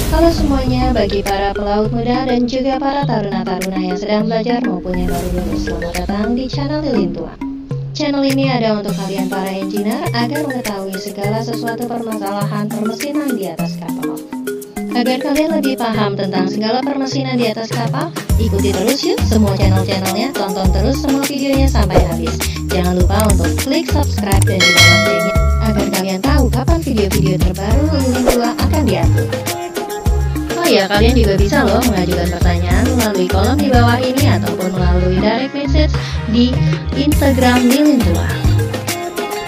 Halo semuanya, bagi para pelaut muda dan juga para taruna-taruna yang sedang belajar maupun yang baru lulus, selamat datang di channel Lilin Tua. Channel ini ada untuk kalian para engineer agar mengetahui segala sesuatu permasalahan permesinan di atas kapal. Agar kalian lebih paham tentang segala permesinan di atas kapal, ikuti terus yuk semua channel-channelnya, tonton terus semua videonya sampai habis. Jangan lupa untuk klik subscribe dan juga loncengnya agar kalian tahu kapan video-video terbaru Lilin Tua akan diupload. Oh ya, kalian juga bisa loh mengajukan pertanyaan melalui kolom di bawah ini ataupun melalui direct message di Instagram Lilin Tua.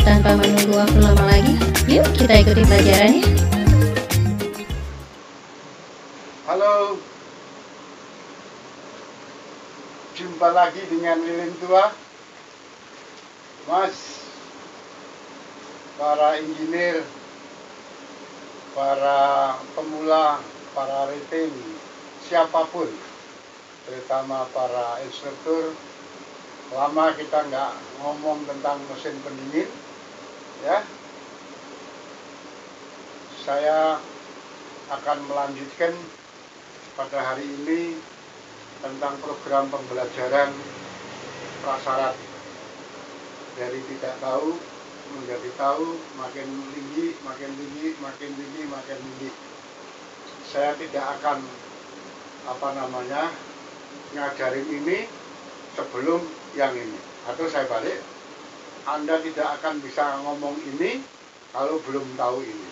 Tanpa menunggu waktu lama lagi, yuk kita ikuti pelajarannya. Halo, jumpa lagi dengan Lilin Tua. Mas, para engineer, para pemula, para rating, siapapun, terutama para instruktur. Lama kita nggak ngomong tentang mesin pendingin, ya. Saya akan melanjutkan pada hari ini tentang program pembelajaran prasyarat dari tidak tahu menjadi tahu, makin tinggi, makin tinggi, makin tinggi, makin tinggi. Saya tidak akan ngajarin ini sebelum yang ini, atau saya balik, Anda tidak akan bisa ngomong ini kalau belum tahu ini.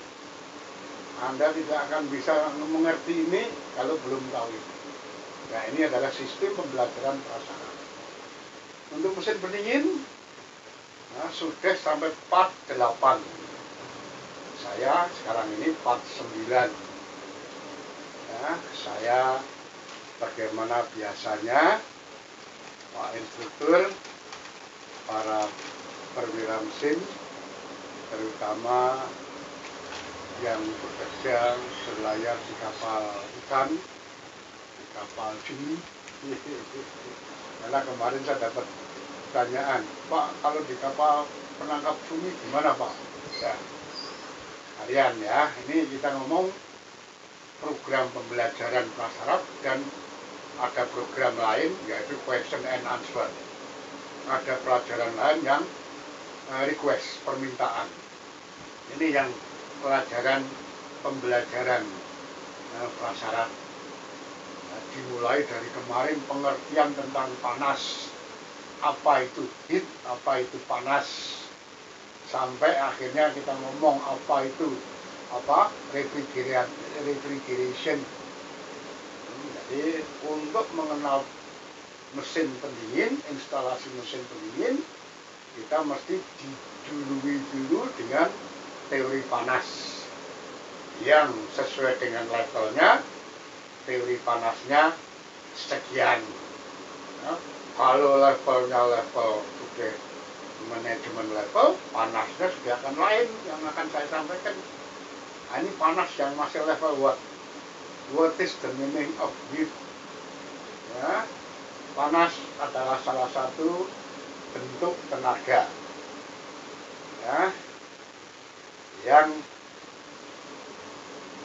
Anda tidak akan bisa mengerti ini kalau belum tahu ini. Nah, ini adalah sistem pembelajaran prasyarat. Untuk mesin pendingin, sudah sampai part 8. Saya sekarang ini part 9. Ya, saya bagaimana biasanya Pak Instruktur, para perwira mesin, terutama yang bekerja berlayar di kapal ikan, di kapal cumi. Karena kemarin saya dapat pertanyaan, Pak, kalau di kapal penangkap cumi gimana Pak? Ya, kalian ya, ini kita ngomong program pembelajaran prasyarat dan ada program lain yaitu question and answer. Ada pelajaran lain yang request, permintaan. Ini yang pelajaran pembelajaran prasyarat. Dimulai dari kemarin pengertian tentang panas, apa itu heat, apa itu panas, sampai akhirnya kita ngomong apa itu refrigeration. Jadi untuk mengenal mesin pendingin, instalasi mesin pendingin, kita mesti didului dulu dengan teori panas yang sesuai dengan levelnya. Teori panasnya sekian. Ya, kalau levelnya level sudah manajemen level, panasnya sudah akan lain yang akan saya sampaikan. Ini panas yang masih level what? What is the meaning of heat? Ya, panas adalah salah satu bentuk tenaga, ya, yang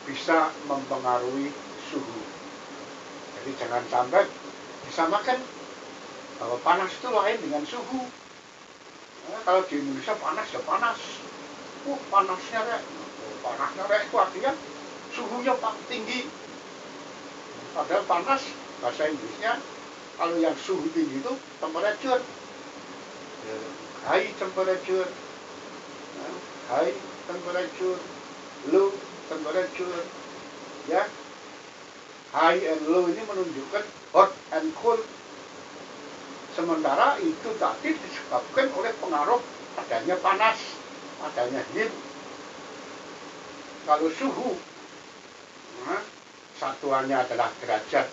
bisa mempengaruhi suhu. Jadi jangan sampai disamakan bahwa panas itu lain dengan suhu. Ya, kalau di Indonesia panas ya panas. Panasnya itu artinya suhunya tinggi. Padahal panas, bahasa Inggrisnya, kalau yang suhu tinggi itu temperature. High temperature, high temperature, low temperature. Ya, high and low ini menunjukkan hot and cold. Sementara itu tadi disebabkan oleh pengaruh adanya panas, adanya heat. Kalau suhu, satuannya adalah derajat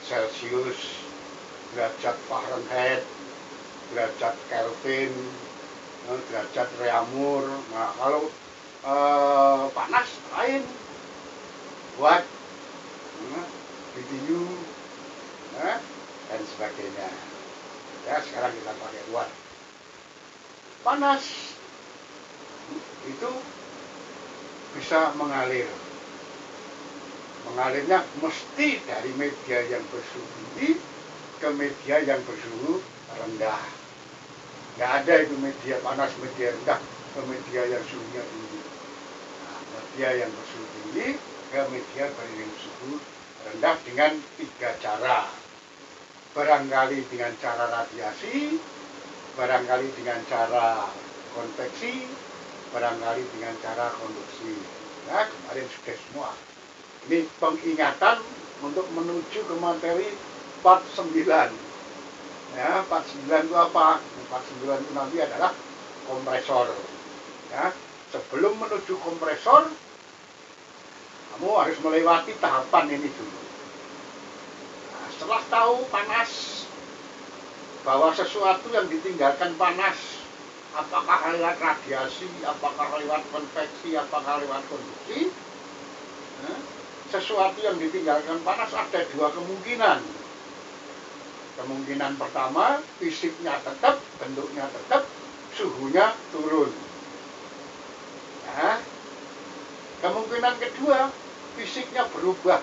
Celcius, derajat Fahrenheit, derajat Kelvin, derajat Reaumur. Nah, kalau panas lain, watt, BTU, dan sebagainya. Ya, sekarang kita pakai watt. Panas itu bisa mengalir mengalirnya mesti dari media yang bersuhu tinggi ke media yang bersuhu rendah. Nggak ada itu media panas, media rendah ke media yang suhunya tinggi. Nah, media yang bersuhu tinggi ke media bersuhu rendah dengan 3 cara. Barangkali dengan cara radiasi, barangkali dengan cara konveksi, barangkali dengan cara konduksi. Nah, kemarin sudah semua. Ini pengingatan untuk menuju ke materi part 9. Ya, part 9 itu apa? Part 9 itu nanti adalah kompresor. Ya, sebelum menuju kompresor, kamu harus melewati tahapan ini dulu. Nah, setelah tahu panas, bahwa sesuatu yang ditinggalkan panas, apakah lewat radiasi, apakah lewat konveksi, apakah lewat konduksi, sesuatu yang ditinggalkan panas ada 2 kemungkinan. Kemungkinan pertama, fisiknya tetap, bentuknya tetap, suhunya turun. Nah, kemungkinan kedua, fisiknya berubah,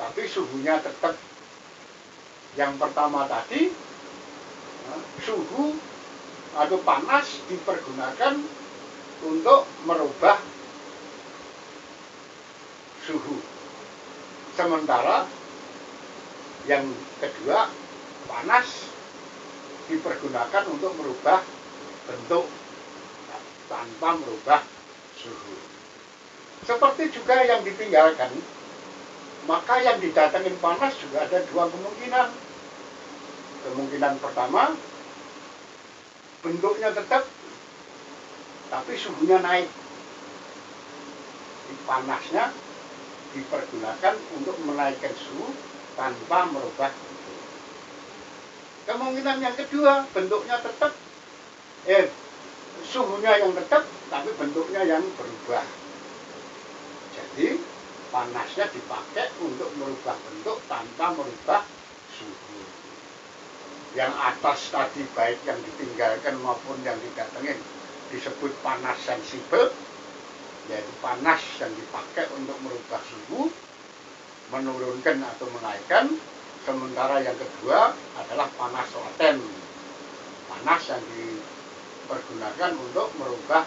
tapi suhunya tetap. Yang pertama tadi, suhu atau panas dipergunakan untuk merubah suhu. Sementara yang kedua, panas dipergunakan untuk merubah bentuk tanpa merubah suhu. Seperti juga yang ditinggalkan, maka yang didatangin panas juga ada 2 kemungkinan. Kemungkinan pertama, bentuknya tetap, tapi suhunya naik. Panasnya dipergunakan untuk menaikkan suhu tanpa merubah bentuk. Kemungkinan yang kedua, bentuknya tetap, suhunya yang tetap, tapi bentuknya yang berubah. Jadi panasnya dipakai untuk merubah bentuk tanpa merubah suhu. Yang atas tadi, baik yang ditinggalkan maupun yang didatengin, disebut panas sensibel, yaitu panas yang dipakai untuk merubah suhu, menurunkan atau menaikkan. Sementara yang kedua adalah panas laten, panas yang dipergunakan untuk merubah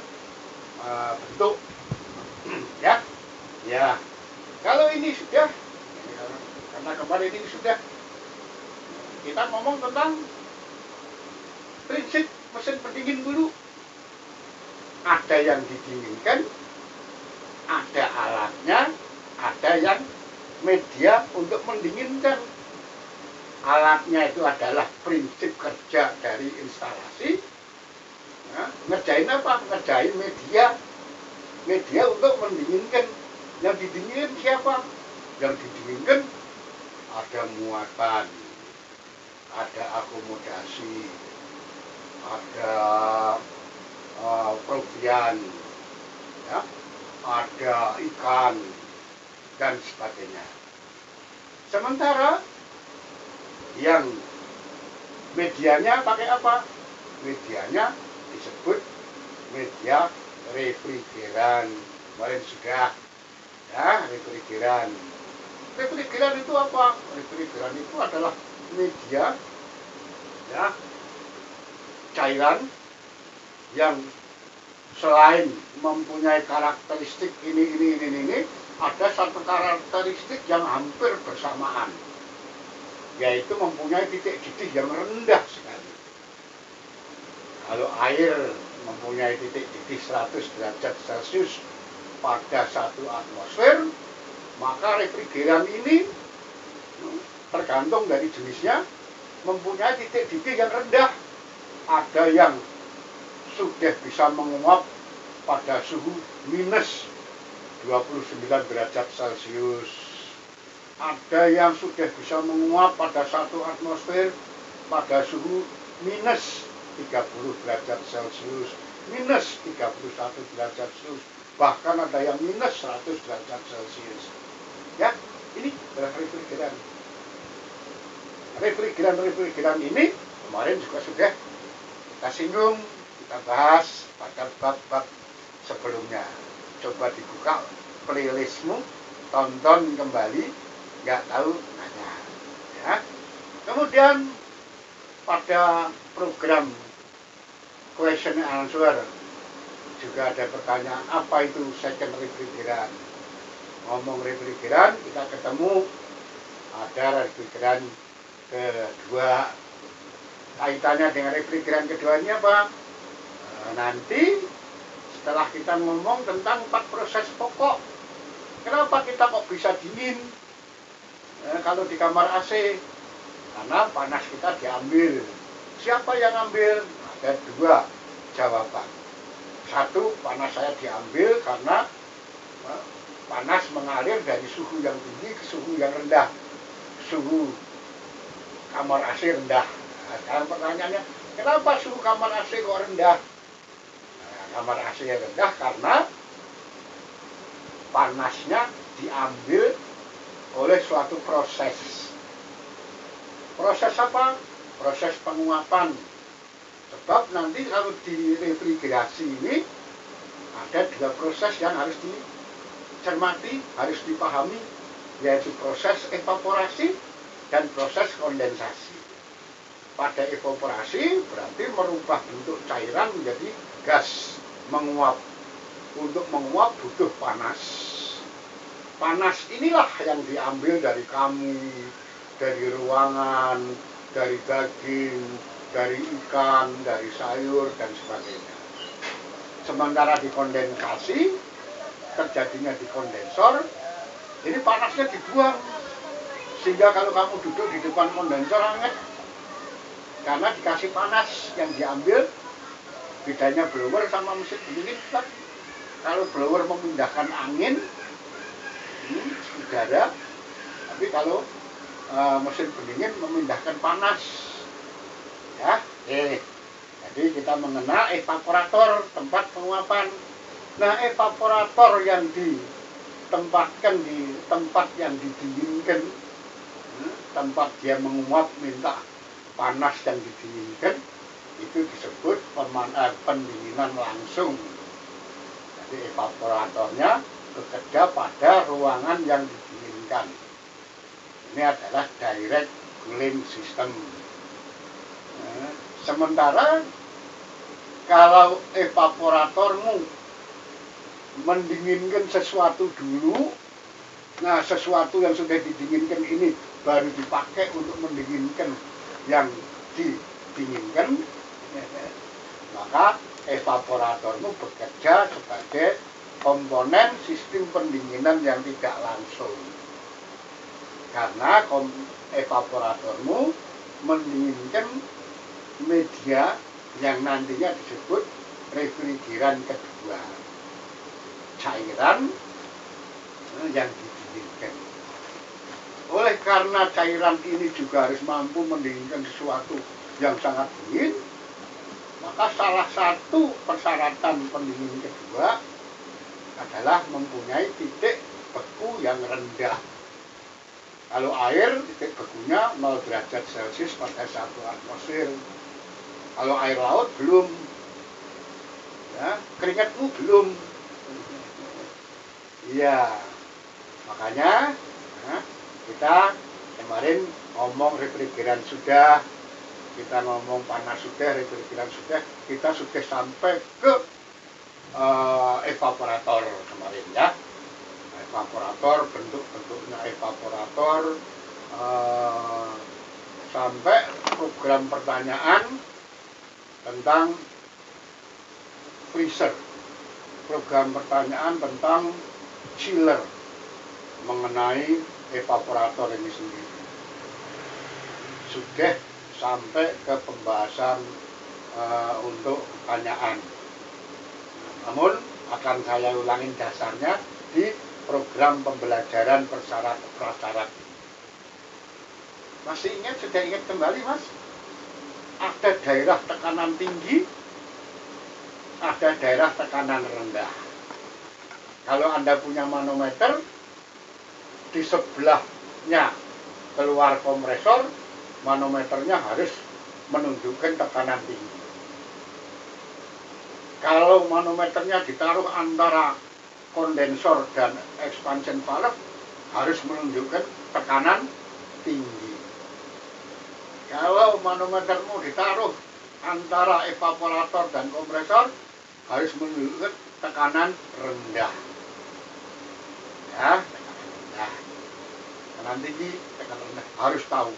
bentuk. Ya, kalau ini sudah, karena kemarin ini sudah, kita ngomong tentang prinsip mesin pendingin dulu. Ada yang didinginkan, ada alatnya, ada yang media untuk mendinginkan. Alatnya itu adalah prinsip kerja dari instalasi. Nah, ngerjain apa? Ngerjain media. Media untuk mendinginkan. Yang didinginkan siapa? Yang didinginkan ada muatan, ada akomodasi, ada provian, ya, ada ikan, dan sebagainya. Sementara yang medianya pakai apa? Medianya disebut media refrigeran. Kemarin sudah, ya, refrigeran. Refrigeran itu apa? Refrigeran itu adalah media, ya, cairan yang selain mempunyai karakteristik ini, ada satu karakteristik yang hampir bersamaan, yaitu mempunyai titik didih yang rendah sekali. Kalau air mempunyai titik didih 100 derajat Celcius pada 1 atmosfer, maka refrigeran ini tergantung dari jenisnya mempunyai titik didih yang rendah. Ada yang sudah bisa menguap pada suhu minus 29 derajat Celcius. Ada yang sudah bisa menguap pada 1 atmosfer pada suhu minus 30 derajat Celcius, minus 31 derajat Celcius, bahkan ada yang minus 100 derajat Celcius. Ya, ini adalah refrigeran. Refrigeran ini kemarin juga sudah kita singgung, kita bahas pada bab-bab sebelumnya. Coba dibuka playlistmu tonton kembali, nggak tahu nanya. Ya. Kemudian pada program question and answer juga ada pertanyaan apa itu second refrigerant. Ngomong refrigerant, kita ketemu ada refrigerant kedua. Kaitannya dengan refrigerant keduanya apa? Nanti setelah kita ngomong tentang 4 proses pokok, kenapa kita kok bisa dingin kalau di kamar AC? Karena panas kita diambil. Siapa yang ambil? Ada 2 jawaban. 1, panas saya diambil karena panas mengalir dari suhu yang tinggi ke suhu yang rendah. Suhu kamar AC rendah. Nah, sekarang pertanyaannya, kenapa suhu kamar AC kok rendah? Kamar AC rendah karena panasnya diambil oleh suatu proses. Proses apa? Proses penguapan. Sebab nanti kalau di refrigerasi ini ada 2 proses yang harus dicermati, harus dipahami, yaitu proses evaporasi dan proses kondensasi. Pada evaporasi berarti merubah bentuk cairan menjadi gas, menguap. Untuk menguap butuh panas. Panas inilah yang diambil dari kami, dari ruangan, dari daging, dari ikan, dari sayur, dan sebagainya. Sementara di kondensasi, terjadinya di kondensor, ini panasnya dibuang. Sehingga kalau kamu duduk di depan kondensor hangat, karena dikasih panas yang diambil. Bedanya blower sama mesin pendingin, kalau blower memindahkan angin, udara, tapi kalau mesin pendingin memindahkan panas. Ya, jadi kita mengenal evaporator, tempat penguapan. Nah, evaporator yang ditempatkan di tempat yang didinginkan, tempat dia menguap minta panas yang didinginkan, itu disebut pendinginan langsung. Jadi evaporatornya bekerja pada ruangan yang didinginkan. Ini adalah direct cooling system. Sementara kalau evaporatormu mendinginkan sesuatu dulu, nah sesuatu yang sudah didinginkan ini baru dipakai untuk mendinginkan yang didinginkan, maka evaporatormu bekerja sebagai komponen sistem pendinginan yang tidak langsung. Karena evaporatormu mendinginkan media yang nantinya disebut refrigeran kedua, cairan yang didinginkan. Oleh karena cairan ini juga harus mampu mendinginkan sesuatu yang sangat dingin, maka salah satu persyaratan pendingin kedua adalah mempunyai titik beku yang rendah. Kalau air, titik bekunya 0 derajat Celcius pada 1 atmosfer. Kalau air laut belum, ya, keringatmu belum. Iya, makanya kita kemarin ngomong refrigeran sudah, kita ngomong panas sudah, refrigeran sudah, kita sudah sampai ke evaporator kemarin ya. Evaporator, bentuk-bentuknya evaporator, sampai program pertanyaan tentang freezer, program pertanyaan tentang chiller mengenai evaporator ini sendiri. Sudah sampai ke pembahasan untuk pertanyaan. Namun akan saya ulangin dasarnya di program pembelajaran prasyarat. Masih ingat, sudah ingat kembali Mas? Ada daerah tekanan tinggi, ada daerah tekanan rendah. Kalau Anda punya manometer, di sebelahnya keluar kompresor, manometernya harus menunjukkan tekanan tinggi. Kalau manometernya ditaruh antara kondensor dan expansion valve, harus menunjukkan tekanan tinggi. Kalau manometermu ditaruh antara evaporator dan kompresor, harus menunjukkan tekanan rendah. Ya, tekanan rendah. Tekanan tinggi, tekanan rendah, harus tahu.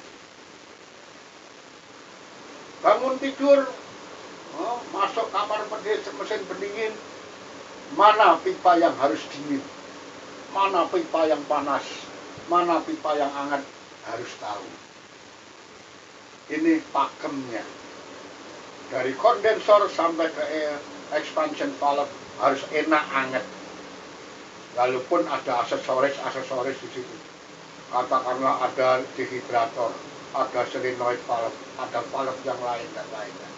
Bangun tidur, masuk kamar mesin pendingin, mana pipa yang harus dingin, mana pipa yang panas, mana pipa yang hangat, harus tahu. Ini pakemnya. Dari kondensor sampai ke expansion valve harus enak hangat. Walaupun ada aksesoris di situ. Katakanlah ada dehydrator, ada solenoid valve, ada valve yang lain dan lainnya.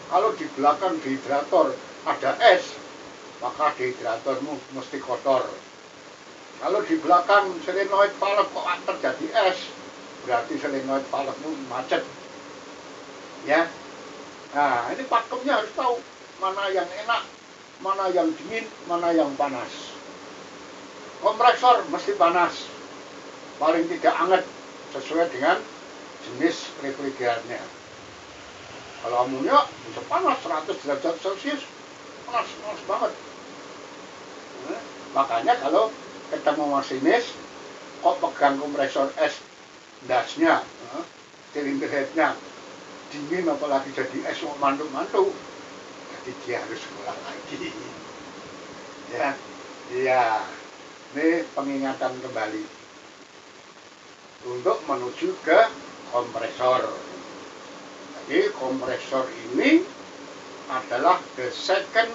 Kalau di belakang dehydrator ada es, maka dehydratormu mesti kotor. Kalau di belakang solenoid valve kok terjadi es, berarti solenoid valve-mu macet. Ya. Nah, ini pakemnya harus tahu mana yang enak, mana yang dingin, mana yang panas. Kompresor mesti panas, paling tidak hangat sesuai dengan jenis refrigerannya. Kalau amonia bisa panas 100 derajat Celcius, panas banget. Nah, makanya kalau ketemu masinis, kok pegang kompresor es dasnya, silinder headnya dingin, apalagi jadi es mantuk-mantuk, jadi dia harus ulang lagi. Ya, iya. Ini pengingatan kembali untuk menuju ke kompresor. Jadi kompresor ini adalah the second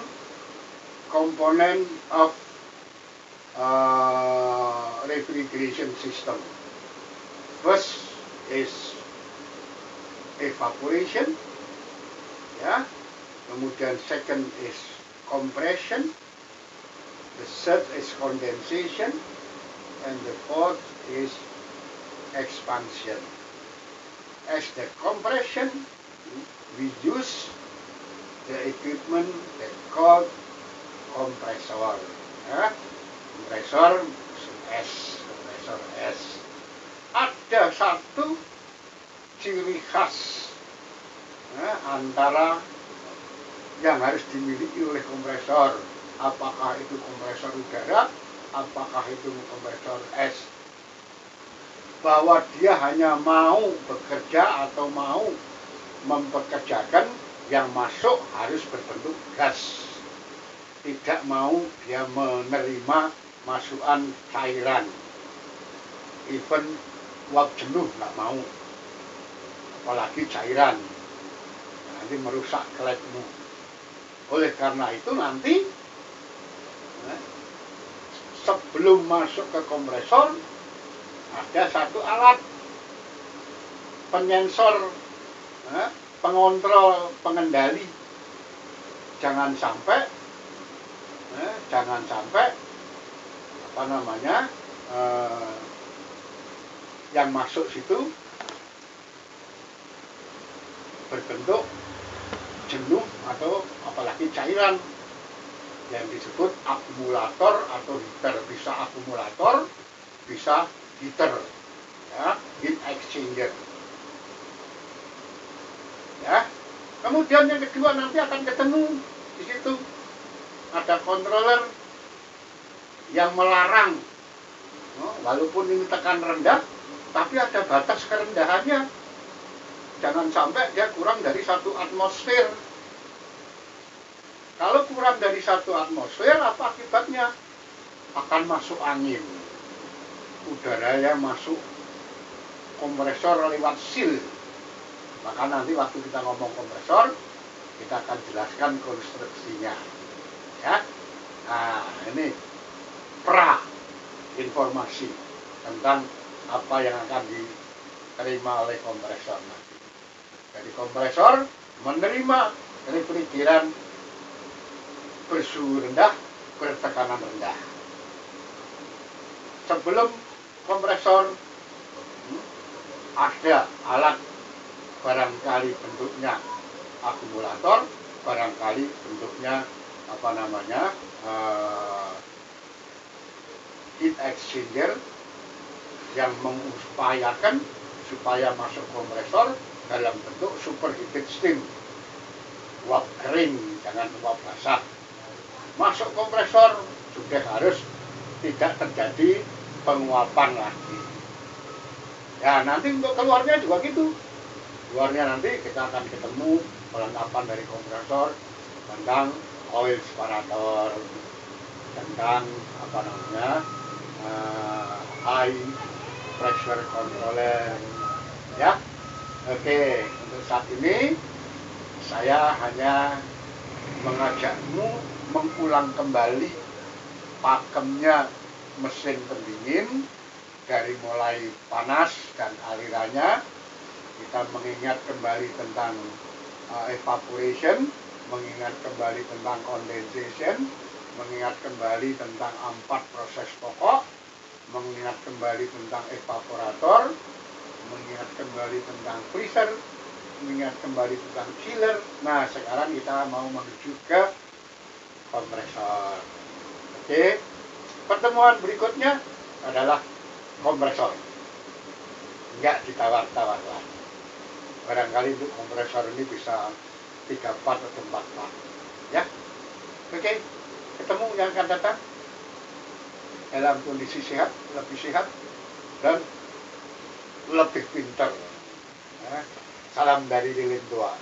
component of refrigeration system. First is evaporation, ya. Kemudian second is compression, the third is condensation, and the fourth is expansion. As the compression, we use the equipment that called compressor. Ya. Kompresor S. Ada satu ciri khas antara yang harus dimiliki oleh kompresor. Apakah itu kompresor udara, apakah itu kompresor es. Bahwa dia hanya mau bekerja atau mau mempekerjakan yang masuk harus berbentuk gas. Tidak mau dia menerima masukan cairan. Even uap jenuh nggak mau. Apalagi cairan, nanti merusak klepmu. Oleh karena itu nanti sebelum masuk ke kompresor ada satu alat penyensor, pengontrol, pengendali. Jangan sampai yang masuk situ berbentuk jenuh atau apalagi cairan yang disebut akumulator atau heater. Bisa akumulator, bisa heater, ya, heat exchanger. Ya. Kemudian yang kedua nanti akan ketemu di situ ada controller yang melarang, walaupun ini tekan rendah, tapi ada batas kerendahannya. Jangan sampai dia kurang dari 1 atmosfer. Kalau kurang dari 1 atmosfer, apa akibatnya? Akan masuk angin. Udaranya masuk kompresor lewat seal. Maka nanti waktu kita ngomong kompresor, kita akan jelaskan konstruksinya. Ya. Nah, ini informasi tentang apa yang akan diterima oleh kompresor nanti. Jadi kompresor menerima refrigeran bersuhu rendah, bertekanan rendah. Sebelum kompresor ada alat, barangkali bentuknya akumulator, barangkali bentuknya heat exchanger, yang mengupayakan supaya masuk kompresor dalam bentuk superheated steam, uap kering, jangan uap basah. Masuk kompresor juga harus tidak terjadi penguapan lagi. Ya, nanti untuk keluarnya juga gitu. Keluarnya nanti kita akan ketemu perlengkapan dari kompresor tentang oil separator, tentang apa namanya high pressure controller, ya. Oke, untuk saat ini saya hanya mengajakmu mengulang kembali pakemnya mesin pendingin dari mulai panas dan alirannya. Kita mengingat kembali tentang evaporation, mengingat kembali tentang condensation, mengingat kembali tentang 4 proses pokok, mengingat kembali tentang evaporator, mengingat kembali tentang freezer, mengingat kembali tentang chiller. Nah, sekarang kita mau menuju ke kompresor. Oke, pertemuan berikutnya adalah kompresor. Enggak ditawar-tawar lagi. Barangkali untuk kompresor ini bisa 3 part atau 4 part, ya. Oke, ketemu yang akan datang dalam kondisi sehat, lebih sehat dan lebih pintar. Salam dari Lilin Tua.